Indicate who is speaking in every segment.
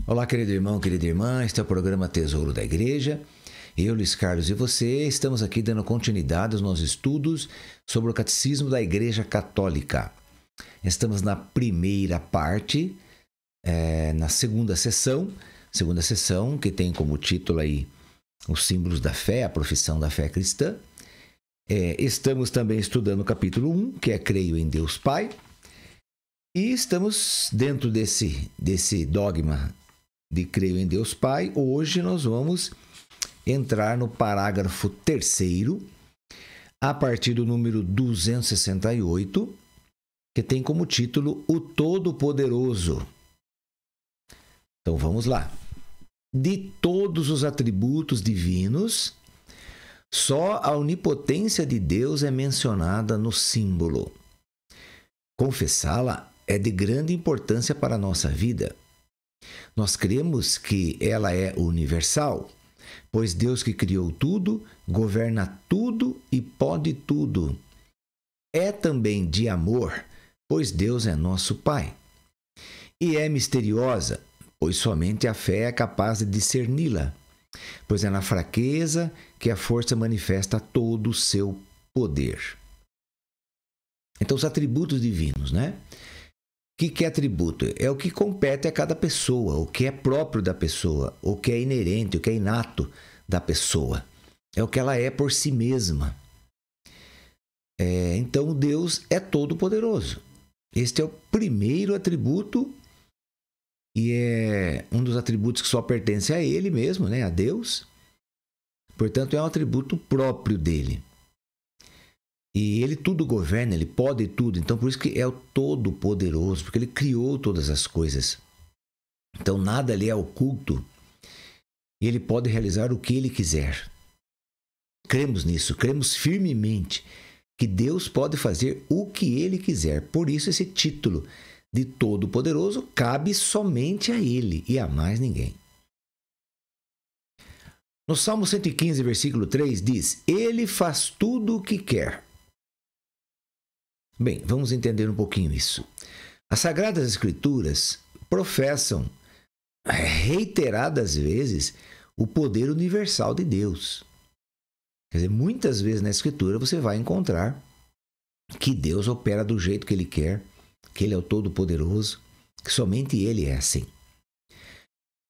Speaker 1: Olá, querido irmão, querida irmã, este é o programa Tesouro da Igreja. Eu, Luiz Carlos, e você estamos aqui dando continuidade aos nossos estudos sobre o Catecismo da Igreja Católica. Estamos na primeira parte, na segunda sessão que tem como título aí os símbolos da fé, a profissão da fé cristã. Estamos também estudando o capítulo 1, que é Creio em Deus Pai. E estamos dentro desse dogma de Creio em Deus Pai. Hoje nós vamos entrar no parágrafo 3º, a partir do número 268, que tem como título O Todo-Poderoso. Então vamos lá. De todos os atributos divinos, só a onipotência de Deus é mencionada no símbolo. Confessá-la é de grande importância para a nossa vida. Nós cremos que ela é universal, pois Deus que criou tudo, governa tudo e pode tudo. É também de amor, pois Deus é nosso Pai. E é misteriosa, pois somente a fé é capaz de discerni-la, pois é na fraqueza que a força manifesta todo o seu poder. Então, os atributos divinos, né? O que é atributo? É o que compete a cada pessoa, o que é próprio da pessoa, o que é inerente, o que é inato da pessoa. É o que ela é por si mesma. Então, Deus é todo-poderoso. Este é o primeiro atributo e é um dos atributos que só pertence a Ele mesmo, né? A Deus. Portanto, é um atributo próprio dele. E ele tudo governa, ele pode tudo. Então, por isso que é o Todo-Poderoso, porque ele criou todas as coisas. Então, nada lhe é oculto. E ele pode realizar o que ele quiser. Cremos nisso, cremos firmemente que Deus pode fazer o que ele quiser. Por isso, esse título de Todo-Poderoso cabe somente a ele e a mais ninguém. No Salmo 115, versículo 3, diz: Ele faz tudo o que quer. Bem, vamos entender um pouquinho isso. As Sagradas Escrituras professam reiteradas vezes o poder universal de Deus. Quer dizer, muitas vezes na Escritura você vai encontrar que Deus opera do jeito que Ele quer, que Ele é o Todo-Poderoso, que somente Ele é assim.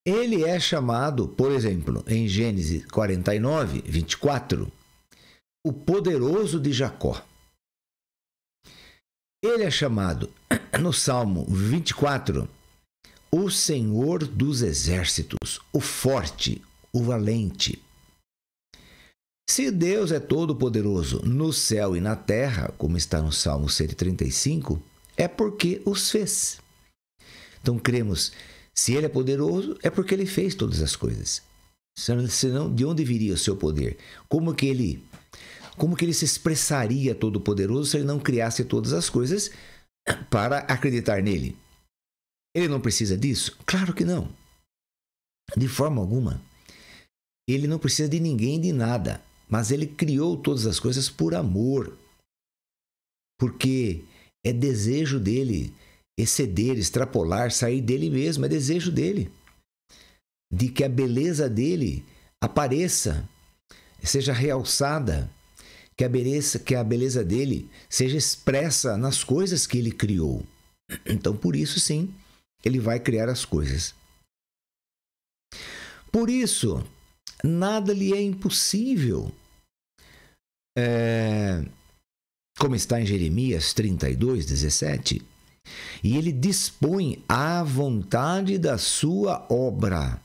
Speaker 1: Ele é chamado, por exemplo, em Gênesis 49, 24, o poderoso de Jacó. Ele é chamado, no Salmo 24, o Senhor dos Exércitos, o forte, o valente. Se Deus é todo-poderoso no céu e na terra, como está no Salmo 135, é porque os fez. Então cremos, se Ele é poderoso, é porque Ele fez todas as coisas. Senão, de onde viria o seu poder? Como que Ele se expressaria todo-poderoso se Ele não criasse todas as coisas para acreditar nele? Ele não precisa disso? Claro que não. De forma alguma. Ele não precisa de ninguém, de nada. Mas Ele criou todas as coisas por amor. Porque é desejo dele exceder, extrapolar, sair dele mesmo. É desejo dele. De que a beleza dele apareça, seja realçada. Que a beleza dele seja expressa nas coisas que ele criou. Então, por isso, sim, ele vai criar as coisas. Por isso, nada lhe é impossível. Como está em Jeremias 32, 17. E ele dispõe à vontade da sua obra.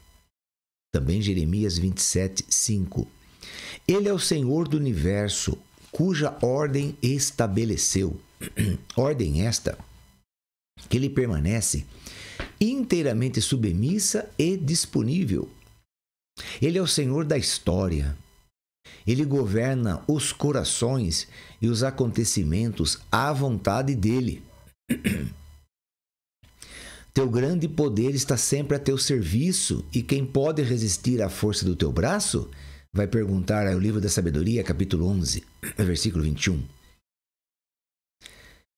Speaker 1: Também Jeremias 27, 5. Ele é o Senhor do universo, cuja ordem estabeleceu. Ordem esta que lhe permanece inteiramente submissa e disponível. Ele é o Senhor da história. Ele governa os corações e os acontecimentos à vontade dele. Teu grande poder está sempre a teu serviço, e quem pode resistir à força do teu braço? Vai perguntar ao livro da Sabedoria, capítulo 11, versículo 21.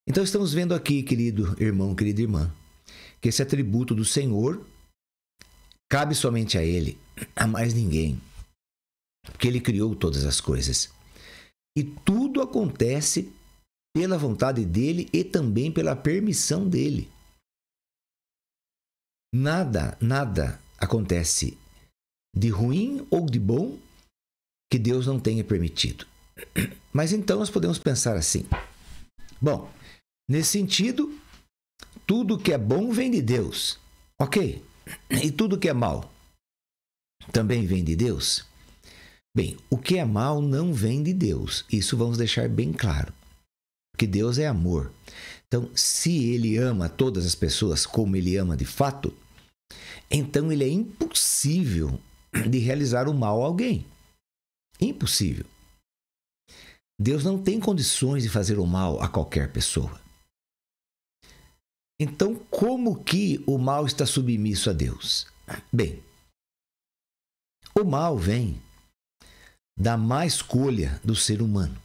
Speaker 1: Então estamos vendo aqui, querido irmão, querida irmã, que esse atributo do Senhor Cabe somente a Ele, a mais ninguém, porque Ele criou todas as coisas. E tudo acontece pela vontade dEle e também pela permissão dEle. Nada acontece de ruim ou de bom que Deus não tenha permitido. Mas então nós podemos pensar assim. Bom, nesse sentido, tudo que é bom vem de Deus. Ok? E tudo que é mal também vem de Deus? Bem, o que é mal não vem de Deus. Isso vamos deixar bem claro. Porque Deus é amor. Então, se Ele ama todas as pessoas como Ele ama de fato, então Ele é impossível de realizar o mal a alguém. Impossível. Deus não tem condições de fazer o mal a qualquer pessoa. Então, como que o mal está submisso a Deus? Bem, o mal vem da má escolha do ser humano.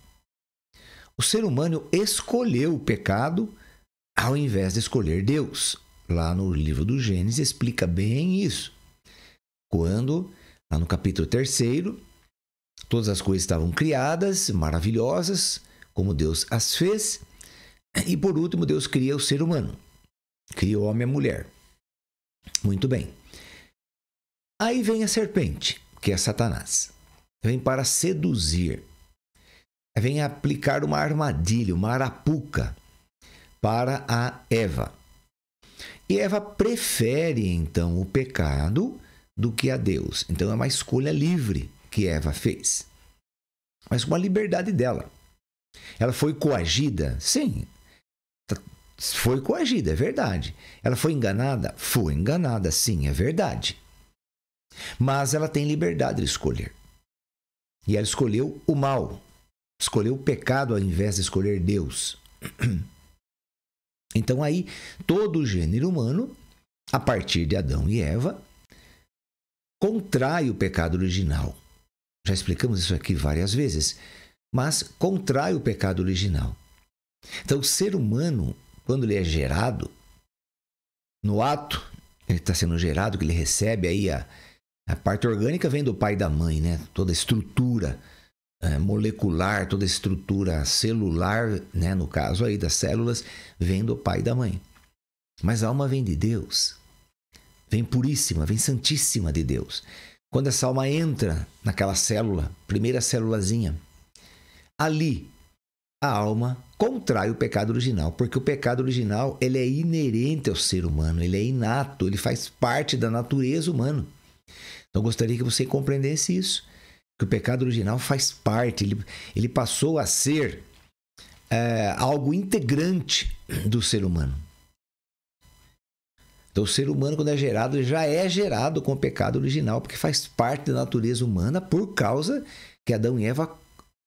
Speaker 1: O ser humano escolheu o pecado ao invés de escolher Deus. Lá no livro do Gênesis explica bem isso. Quando, lá no capítulo 3º, todas as coisas estavam criadas, maravilhosas, como Deus as fez. E por último, Deus cria o ser humano. Cria o homem e a mulher. Muito bem. Aí vem a serpente, que é Satanás. Vem para seduzir. Vem aplicar uma armadilha, uma arapuca para a Eva. E Eva prefere, então, o pecado do que a Deus. Então, é uma escolha livre que Eva fez. Mas com a liberdade dela. Ela foi coagida? Sim. Foi coagida, é verdade. Ela foi enganada? Foi enganada, sim, é verdade. Mas ela tem liberdade de escolher. E ela escolheu o mal. Escolheu o pecado ao invés de escolher Deus. Então aí, todo o gênero humano, a partir de Adão e Eva, contrai o pecado original. Já explicamos isso aqui várias vezes, mas contrai o pecado original. Então o ser humano, quando ele é gerado, no ato, ele está sendo gerado, que ele recebe aí a parte orgânica vem do pai e da mãe, né? Toda a estrutura molecular, toda a estrutura celular, né? No caso aí das células, vem do pai e da mãe. Mas a alma vem de Deus, vem puríssima, vem santíssima de Deus. Quando essa alma entra naquela célula, primeira célulazinha, ali a alma contrai o pecado original, porque o pecado original ele é inerente ao ser humano, ele é inato, ele faz parte da natureza humana. Então, eu gostaria que você compreendesse isso, que o pecado original faz parte, ele passou a ser algo integrante do ser humano. Então, o ser humano, quando é gerado, ele já é gerado com o pecado original, porque faz parte da natureza humana por causa que Adão e Eva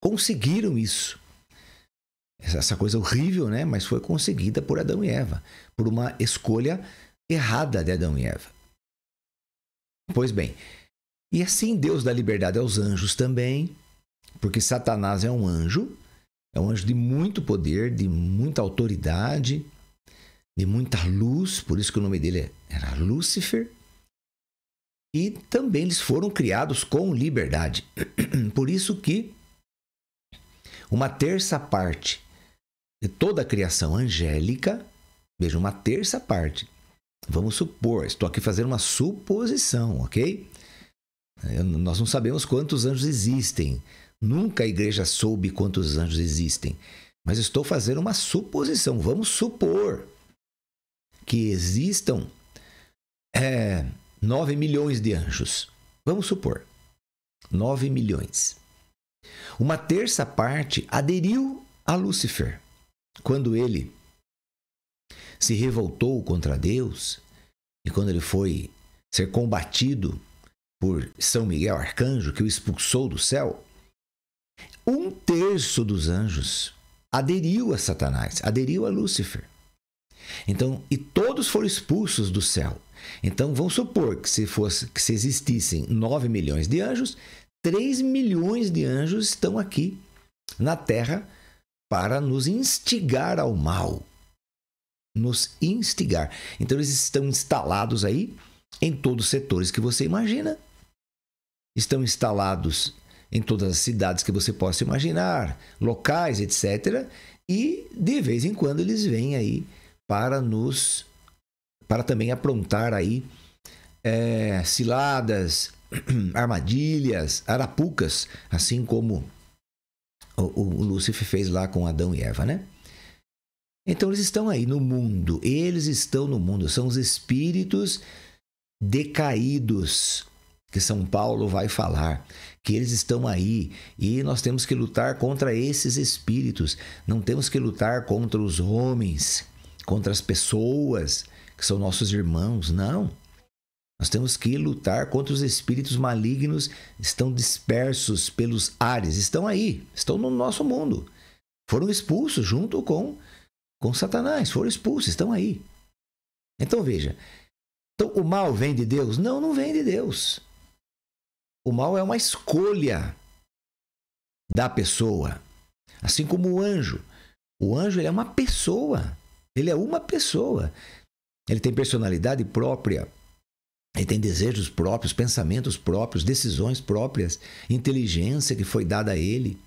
Speaker 1: conseguiram isso. Essa coisa horrível, né? Mas foi conseguida por Adão e Eva, por uma escolha errada de Adão e Eva. Pois bem, e assim Deus dá liberdade aos anjos também, porque Satanás é um anjo de muito poder, de muita autoridade, de muita luz, por isso que o nome dele era Lúcifer. E também eles foram criados com liberdade. Por isso que uma terça parte de toda a criação angélica, veja, uma terça parte, vamos supor, estou aqui fazendo uma suposição, ok? Nós não sabemos quantos anjos existem. Nunca a igreja soube quantos anjos existem. Mas estou fazendo uma suposição. Vamos supor que existam 9 milhões de anjos. Vamos supor. 9 milhões. Uma terça parte aderiu a Lúcifer. Quando ele se revoltou contra Deus e quando ele foi ser combatido por São Miguel Arcanjo, que o expulsou do céu, 1/3 dos anjos aderiu a Satanás, aderiu a Lúcifer. Então, e todos foram expulsos do céu. Então, vamos supor que se existissem 9 milhões de anjos, 3 milhões de anjos estão aqui na Terra para nos instigar ao mal. Nos instigar. Então, eles estão instalados aí em todos os setores que você imagina. Estão instalados em todas as cidades que você possa imaginar, locais, etc. E de vez em quando eles vêm aí para também aprontar aí ciladas, armadilhas, arapucas, assim como o Lúcifer fez lá com Adão e Eva, né? Então eles estão aí no mundo, são os espíritos decaídos, que São Paulo vai falar, que eles estão aí e nós temos que lutar contra esses espíritos, não temos que lutar contra os homens, contra as pessoas que são nossos irmãos, não. Nós temos que lutar contra os espíritos malignos, estão dispersos pelos ares, estão aí, estão no nosso mundo. Foram expulsos junto com Satanás, foram expulsos, estão aí. Então veja, então, o mal vem de Deus? Não, não vem de Deus. O mal é uma escolha da pessoa, assim como o anjo. O anjo ele é uma pessoa, ele é uma pessoa. Ele tem personalidade própria, ele tem desejos próprios, pensamentos próprios, decisões próprias, inteligência que foi dada a ele.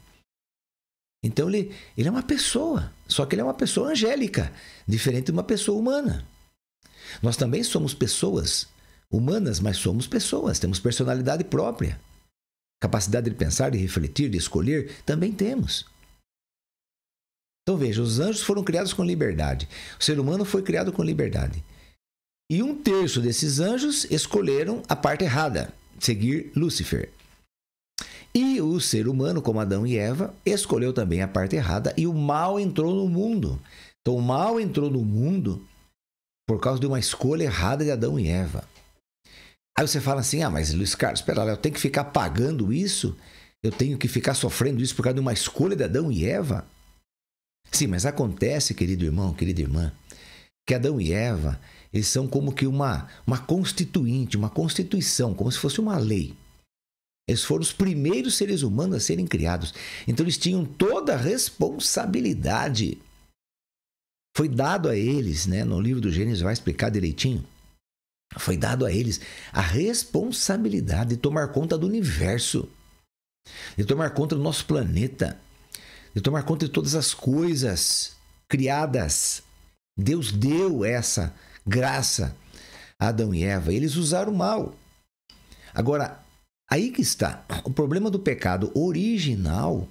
Speaker 1: Então ele é uma pessoa, só que ele é uma pessoa angélica, diferente de uma pessoa humana. Nós também somos pessoas humanas, mas somos pessoas, temos personalidade própria. Capacidade de pensar, de refletir, de escolher, também temos. Então veja, os anjos foram criados com liberdade. O ser humano foi criado com liberdade. E 1/3 desses anjos escolheram a parte errada, seguir Lúcifer. E o ser humano, como Adão e Eva, escolheu também a parte errada e o mal entrou no mundo. Então o mal entrou no mundo por causa de uma escolha errada de Adão e Eva. Aí você fala assim, mas Luiz Carlos, espera lá, eu tenho que ficar pagando isso? Eu tenho que ficar sofrendo isso por causa de uma escolha de Adão e Eva? Sim, mas acontece, querido irmão, querida irmã, que Adão e Eva, eles são como que uma constituinte, uma constituição, como se fosse uma lei. Eles foram os primeiros seres humanos a serem criados. Então eles tinham toda a responsabilidade. Foi dado a eles, né? No livro do Gênesis vai explicar direitinho. Foi dado a eles a responsabilidade de tomar conta do universo, de tomar conta do nosso planeta, de tomar conta de todas as coisas criadas. Deus deu essa graça a Adão e Eva. Eles usaram mal. Agora, aí que está. O problema do pecado original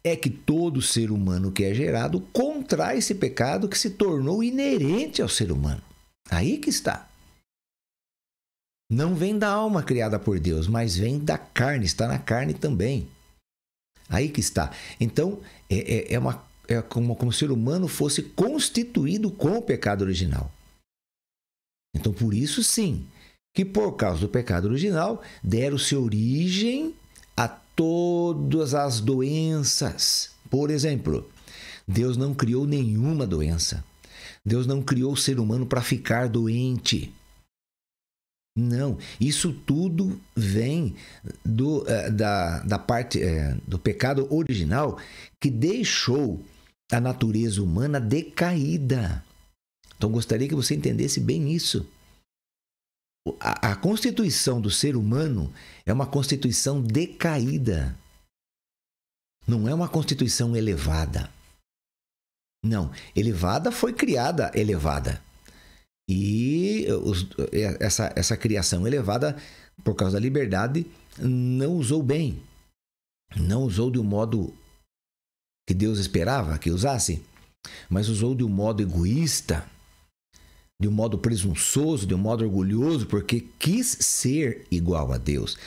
Speaker 1: é que todo ser humano que é gerado contrai esse pecado que se tornou inerente ao ser humano. Aí que está. Não vem da alma criada por Deus, mas vem da carne, está na carne também. Aí que está. Então, é como se o ser humano fosse constituído com o pecado original. Então, por isso sim, que por causa do pecado original, deram-se origem a todas as doenças. Por exemplo, Deus não criou nenhuma doença. Deus não criou o ser humano para ficar doente. Não, isso tudo vem da parte do pecado original que deixou a natureza humana decaída. Então, gostaria que você entendesse bem isso. A constituição do ser humano é uma constituição decaída. Não é uma constituição elevada. Não, elevada foi criada elevada. E essa criação elevada, por causa da liberdade, não usou bem. Não usou de um modo que Deus esperava que usasse, mas usou de um modo egoísta, de um modo presunçoso, de um modo orgulhoso, porque quis ser igual a Deus.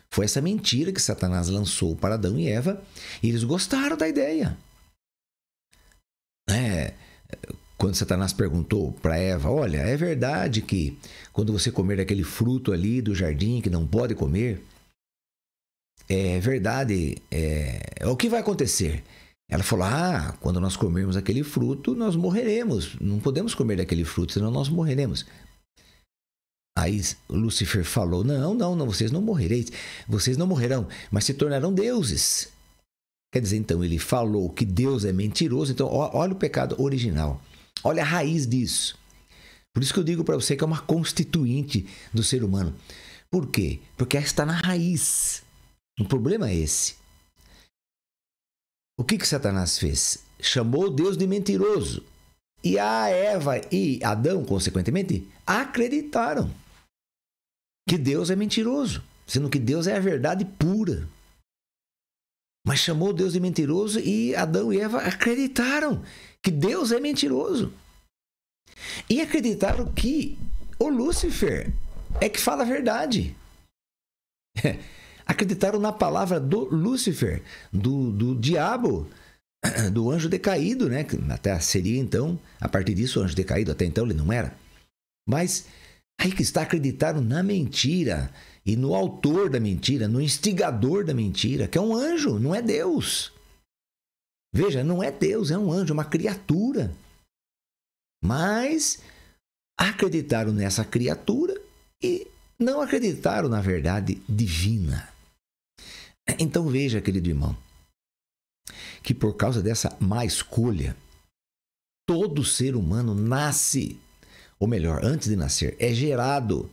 Speaker 1: Foi essa mentira que Satanás lançou para Adão e Eva, e eles gostaram da ideia. Quando Satanás perguntou para Eva, olha, é verdade que quando você comer aquele fruto ali do jardim que não pode comer, é verdade, o que vai acontecer? Ela falou, quando nós comermos aquele fruto, nós morreremos. Não podemos comer daquele fruto, senão nós morreremos. Aí Lúcifer falou, não, vocês não morrereis. Vocês não morrerão, mas se tornarão deuses. Quer dizer, então, ele falou que Deus é mentiroso. Então, olha o pecado original. Olha a raiz disso. Por isso que eu digo para você que é uma constituinte do ser humano. Por quê? Porque está na raiz. O problema é esse. O que Satanás fez? Chamou Deus de mentiroso. E a Eva e Adão, consequentemente, acreditaram que Deus é mentiroso, sendo que Deus é a verdade pura. Mas chamou Deus de mentiroso e Adão e Eva acreditaram que Deus é mentiroso. E acreditaram que o Lúcifer é que fala a verdade. Acreditaram na palavra do Lúcifer, do diabo, do anjo decaído, né? Até seria então, a partir disso, o anjo decaído, até então ele não era. Mas aí que está, acreditaram na mentira e no autor da mentira, no instigador da mentira, que é um anjo, não é Deus. Veja, não é Deus, é um anjo, uma criatura. Mas acreditaram nessa criatura e não acreditaram na verdade divina. Então veja, querido irmão, que por causa dessa má escolha, todo ser humano nasce, ou melhor, antes de nascer, é gerado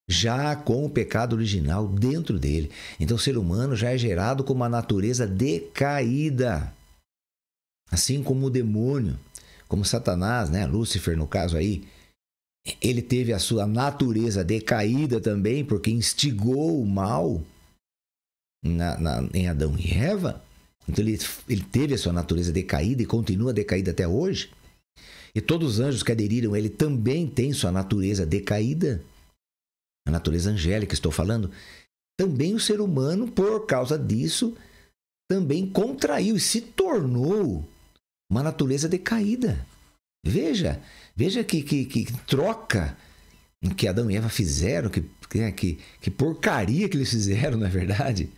Speaker 1: já com o pecado original dentro dele. Então o ser humano já é gerado com uma natureza decaída. Assim como o demônio, como Satanás, né? Lúcifer no caso aí, ele teve a sua natureza decaída também, porque instigou o mal em Adão e Eva. Então ele teve a sua natureza decaída e continua decaída até hoje. E todos os anjos que aderiram a ele também têm sua natureza decaída. A natureza angélica, estou falando. Também o ser humano, por causa disso, também contraiu e se tornou uma natureza decaída. Veja que troca que Adão e Eva fizeram, que porcaria que eles fizeram, não é verdade?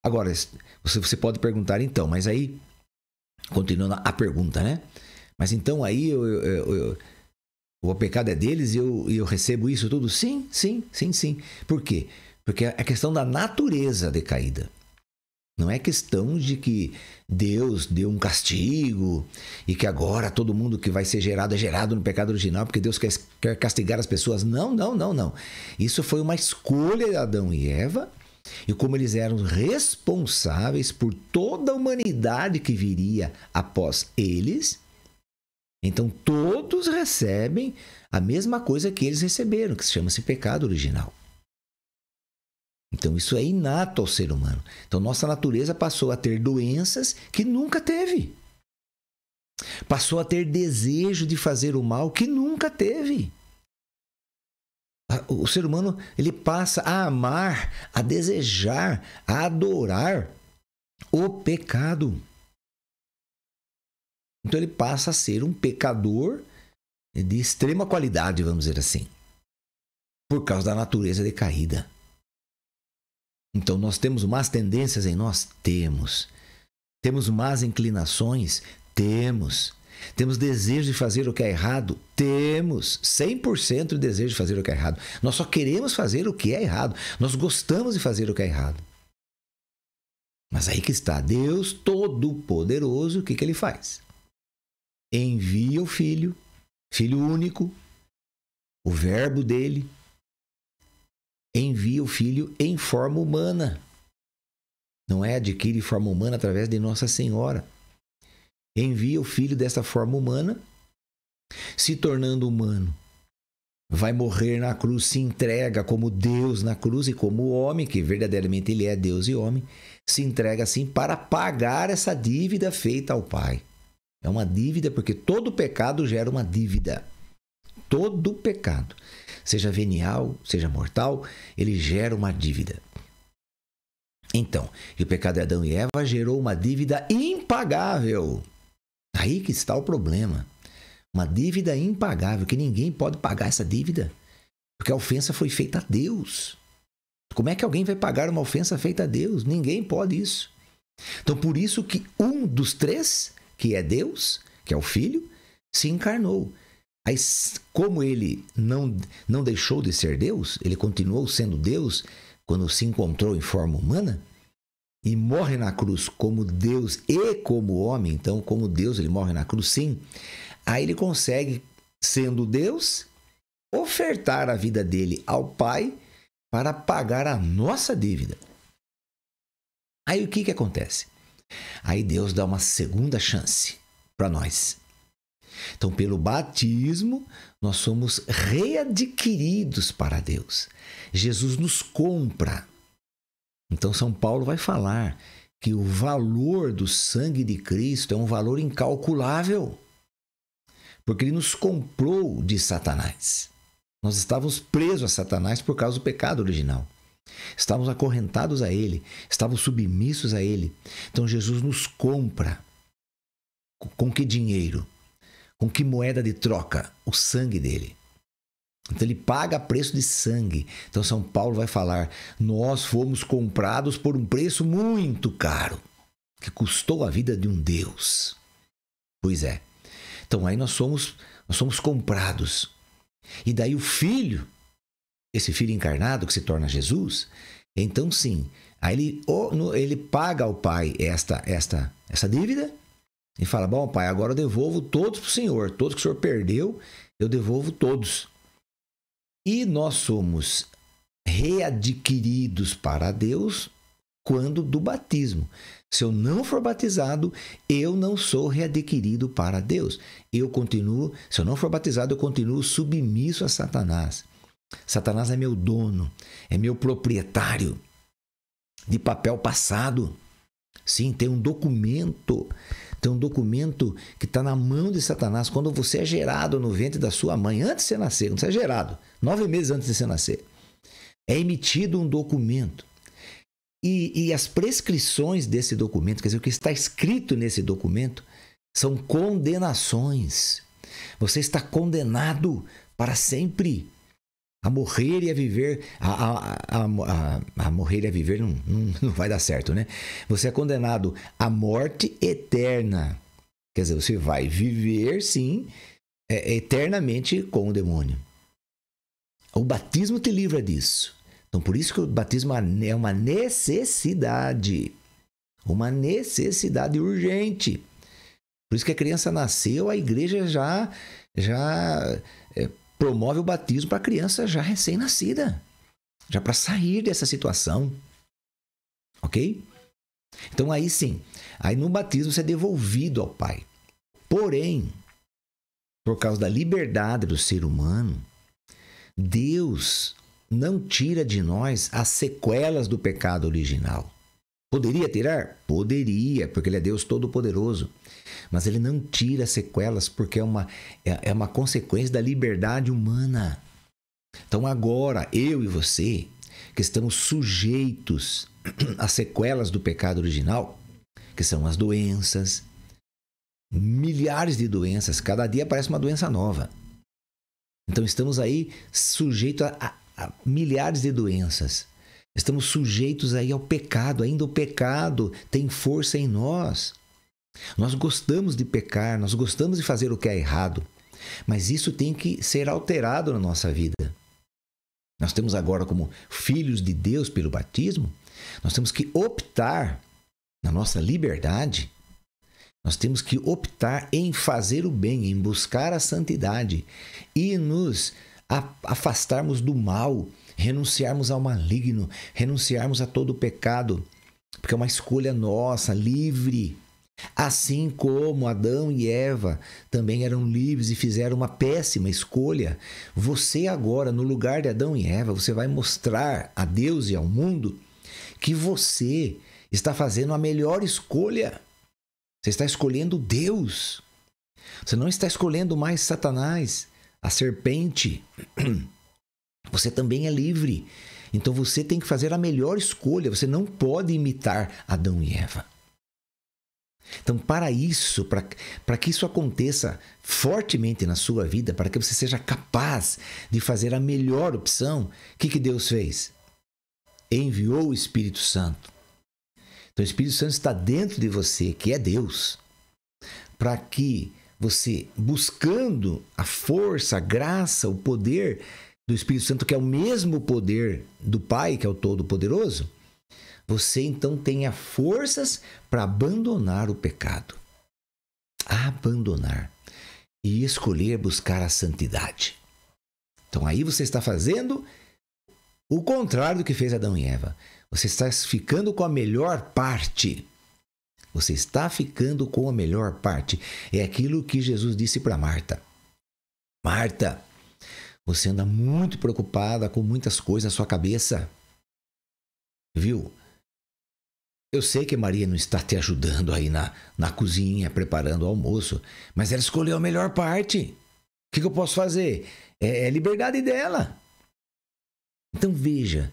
Speaker 1: Agora, você pode perguntar então, mas aí, continuando a pergunta, né? Mas então aí o pecado é deles e eu recebo isso tudo? Sim. Por quê? Porque é questão da natureza decaída. Não é questão de que Deus deu um castigo e que agora todo mundo que vai ser gerado é gerado no pecado original porque Deus quer castigar as pessoas. Não. Isso foi uma escolha de Adão e Eva e como eles eram responsáveis por toda a humanidade que viria após eles, então todos recebem a mesma coisa que eles receberam, que se chama-se pecado original. Então isso é inato ao ser humano. Então nossa natureza passou a ter doenças que nunca teve. Passou a ter desejo de fazer o mal que nunca teve. O ser humano, ele passa a amar, a desejar, a adorar o pecado. Então ele passa a ser um pecador de extrema qualidade, vamos dizer assim, por causa da natureza decaída. Então nós temos más tendências em nós? Temos. Temos más inclinações? Temos. Temos desejo de fazer o que é errado? Temos. 100% de desejo de fazer o que é errado. Nós só queremos fazer o que é errado. Nós gostamos de fazer o que é errado. Mas aí que está. Deus Todo-Poderoso, o que ele faz? Envia o Filho, Filho único, o Verbo dele, envia o Filho em forma humana. Não é adquire forma humana através de Nossa Senhora. Envia o Filho dessa forma humana, se tornando humano. Vai morrer na cruz, se entrega como Deus na cruz e como homem, que verdadeiramente ele é Deus e homem, se entrega assim para pagar essa dívida feita ao Pai. É uma dívida porque todo pecado gera uma dívida. Todo pecado, seja venial, seja mortal, ele gera uma dívida. Então, e o pecado de Adão e Eva gerou uma dívida impagável. Aí que está o problema. Uma dívida impagável, que ninguém pode pagar essa dívida. Porque a ofensa foi feita a Deus. Como é que alguém vai pagar uma ofensa feita a Deus? Ninguém pode isso. Então, por isso que um dos três, que é Deus, que é o Filho, se encarnou. Aí, como ele não deixou de ser Deus, ele continuou sendo Deus quando se encontrou em forma humana e morre na cruz como Deus e como homem. Então, como Deus, ele morre na cruz, sim. Aí ele consegue sendo Deus, ofertar a vida dele ao Pai para pagar a nossa dívida. Aí o que acontece? Aí Deus dá uma segunda chance para nós. Então, pelo batismo, nós somos readquiridos para Deus. Jesus nos compra. Então, São Paulo vai falar que o valor do sangue de Cristo é um valor incalculável, porque ele nos comprou de Satanás. Nós estávamos presos a Satanás por causa do pecado original. Estávamos acorrentados a ele, estávamos submissos a ele. Então Jesus nos compra. Com que dinheiro? Com que moeda de troca? O sangue dele. Então ele paga preço de sangue. Então São Paulo vai falar: nós fomos comprados por um preço muito caro, que custou a vida de um Deus. Pois é. Então aí nós somos comprados. E daí o Filho, esse Filho encarnado que se torna Jesus, então sim, aí ele paga ao Pai essa dívida e fala: bom, Pai, agora eu devolvo todos para o Senhor. Todos que o Senhor perdeu, eu devolvo todos. E nós somos readquiridos para Deus quando do batismo. Se eu não for batizado, eu não sou readquirido para Deus. Se eu não for batizado, eu continuo submisso a Satanás. Satanás é meu dono, é meu proprietário de papel passado. Sim, tem um documento que está na mão de Satanás. Quando você é gerado no ventre da sua mãe, antes de você nascer, quando você é gerado, 9 meses antes de você nascer, é emitido um documento. E as prescrições desse documento, quer dizer, o que está escrito nesse documento, são condenações. Você está condenado para sempre a morrer e a viver. A morrer e a viver não vai dar certo, né? Você é condenado à morte eterna. Quer dizer, você vai viver, sim, eternamente com o demônio. O batismo te livra disso. Então, por isso que o batismo é uma necessidade. Uma necessidade urgente. Por isso que a criança nasceu, a igreja já promove o batismo para a criança já recém-nascida. Já para sair dessa situação. Ok? Então, aí sim. Aí no batismo você é devolvido ao Pai. Porém, por causa da liberdade do ser humano, Deus não tira de nós as sequelas do pecado original. Poderia tirar? Poderia, porque Ele é Deus Todo-Poderoso. Mas Ele não tira as sequelas porque é uma consequência da liberdade humana. Então agora, eu e você, que estamos sujeitos às sequelas do pecado original, que são as doenças, milhares de doenças, cada dia aparece uma doença nova. Então estamos aí sujeitos a milhares de doenças. Estamos sujeitos aí ao pecado. Ainda o pecado tem força em nós. Nós gostamos de pecar, nós gostamos de fazer o que é errado. Mas isso tem que ser alterado na nossa vida. Nós temos agora, como filhos de Deus pelo batismo, nós temos que optar na nossa liberdade. Nós temos que optar em fazer o bem, em buscar a santidade e nos afastarmos do mal, renunciarmos ao maligno, renunciarmos a todo o pecado, porque é uma escolha nossa, livre. Assim como Adão e Eva também eram livres e fizeram uma péssima escolha, você agora, no lugar de Adão e Eva, você vai mostrar a Deus e ao mundo que você está fazendo a melhor escolha. Você está escolhendo Deus. Você não está escolhendo mais Satanás, a serpente. Você também é livre. Então você tem que fazer a melhor escolha. Você não pode imitar Adão e Eva. Então, para isso, para que isso aconteça fortemente na sua vida, para que você seja capaz de fazer a melhor opção, o que Deus fez? Enviou o Espírito Santo. Então, o Espírito Santo está dentro de você, que é Deus, para que você, buscando a força, a graça, o poder do Espírito Santo, que é o mesmo poder do Pai, que é o Todo-Poderoso, você então tenha forças para abandonar o pecado. Abandonar. e escolher buscar a santidade. Então aí você está fazendo o contrário do que fez Adão e Eva. Você está ficando com a melhor parte. Você está ficando com a melhor parte. É aquilo que Jesus disse para Marta. Marta, você anda muito preocupada com muitas coisas na sua cabeça. Viu? Eu sei que Maria não está te ajudando aí na cozinha, preparando o almoço, mas ela escolheu a melhor parte. O que eu posso fazer? É liberdade dela. Então veja,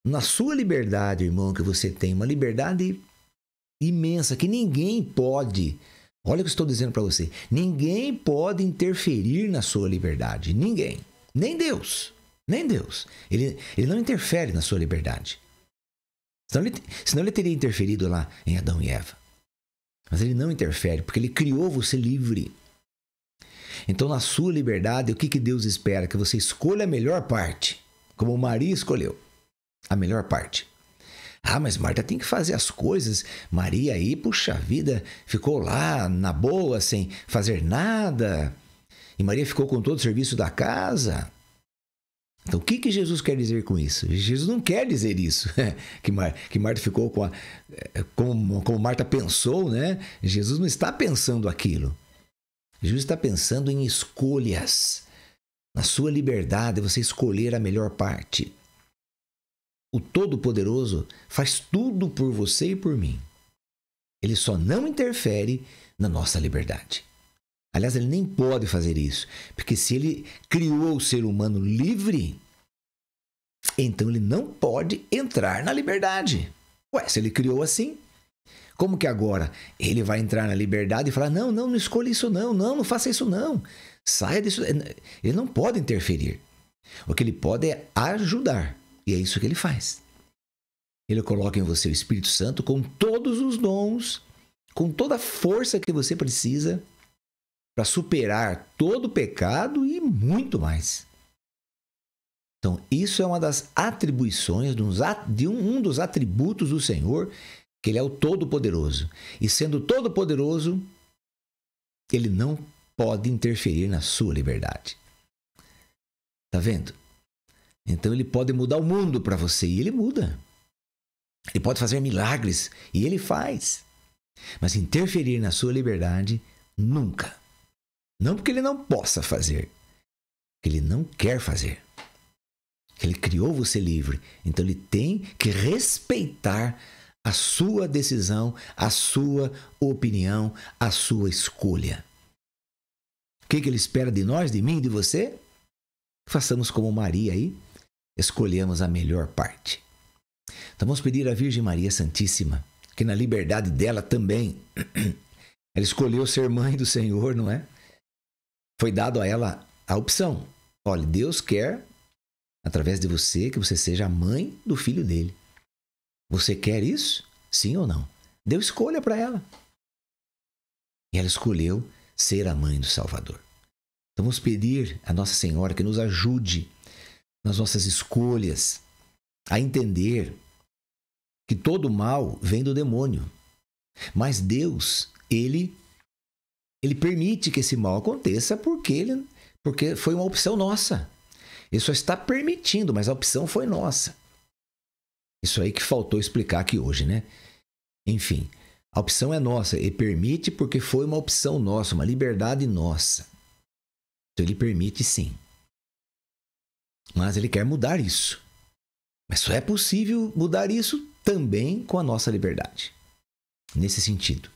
Speaker 1: na sua liberdade, irmão, que você tem uma liberdade imensa, que ninguém pode, olha o que eu estou dizendo para você, ninguém pode interferir na sua liberdade, ninguém, nem Deus, ele não interfere na sua liberdade, senão ele teria interferido lá em Adão e Eva, mas ele não interfere, porque ele criou você livre. Então na sua liberdade, o que Deus espera? Que você escolha a melhor parte, como Maria escolheu a melhor parte. Ah, mas Marta tem que fazer as coisas. Maria aí, puxa vida, ficou lá na boa, sem fazer nada. E Maria ficou com todo o serviço da casa. Então, o que Jesus quer dizer com isso? Jesus não quer dizer isso, que Marta ficou como Marta pensou, né? Jesus não está pensando aquilo. Jesus está pensando em escolhas. Na sua liberdade, você escolher a melhor parte. O Todo-Poderoso faz tudo por você e por mim. Ele só não interfere na nossa liberdade. Aliás, ele nem pode fazer isso, porque se ele criou o ser humano livre, então ele não pode entrar na liberdade. Ué, se ele criou assim, como que agora ele vai entrar na liberdade e falar, não escolha isso não faça isso não, saia disso. Ele não pode interferir. O que ele pode é ajudar. E é isso que ele faz. Ele coloca em você o Espírito Santo com todos os dons, com toda a força que você precisa para superar todo o pecado e muito mais. Então, isso é uma das atribuições de um dos atributos do Senhor, que ele é o Todo-Poderoso. E sendo Todo-Poderoso, ele não pode interferir na sua liberdade. Tá vendo? Então ele pode mudar o mundo para você e ele muda. Ele pode fazer milagres e ele faz. Mas interferir na sua liberdade, nunca. Não porque ele não possa fazer, porque ele não quer fazer. Ele criou você livre, então ele tem que respeitar a sua decisão, a sua opinião, a sua escolha. O que ele espera de nós, de mim, de você? Façamos como Maria aí. Escolhemos a melhor parte. Então vamos pedir à Virgem Maria Santíssima, que na liberdade dela também, ela escolheu ser mãe do Senhor, não é? Foi dado a ela a opção. Olha, Deus quer, através de você, que você seja a mãe do filho dele. Você quer isso? Sim ou não? Deu escolha para ela. E ela escolheu ser a mãe do Salvador. Então vamos pedir a Nossa Senhora que nos ajude nas nossas escolhas, a entender que todo mal vem do demônio. Mas Deus, Ele permite que esse mal aconteça porque foi uma opção nossa. Ele só está permitindo, mas a opção foi nossa. Isso aí que faltou explicar aqui hoje, né? Enfim, a opção é nossa. Ele permite porque foi uma opção nossa, uma liberdade nossa. Então Ele permite sim. Mas Ele quer mudar isso. Mas só é possível mudar isso também com a nossa liberdade. Nesse sentido.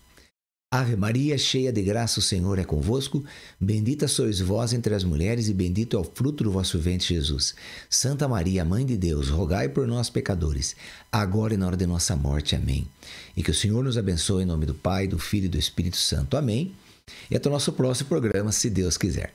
Speaker 1: Ave Maria, cheia de graça, o Senhor é convosco. Bendita sois vós entre as mulheres e bendito é o fruto do vosso ventre, Jesus. Santa Maria, Mãe de Deus, rogai por nós, pecadores, agora e na hora de nossa morte. Amém. E que o Senhor nos abençoe em nome do Pai, do Filho e do Espírito Santo. Amém. E até o nosso próximo programa, se Deus quiser.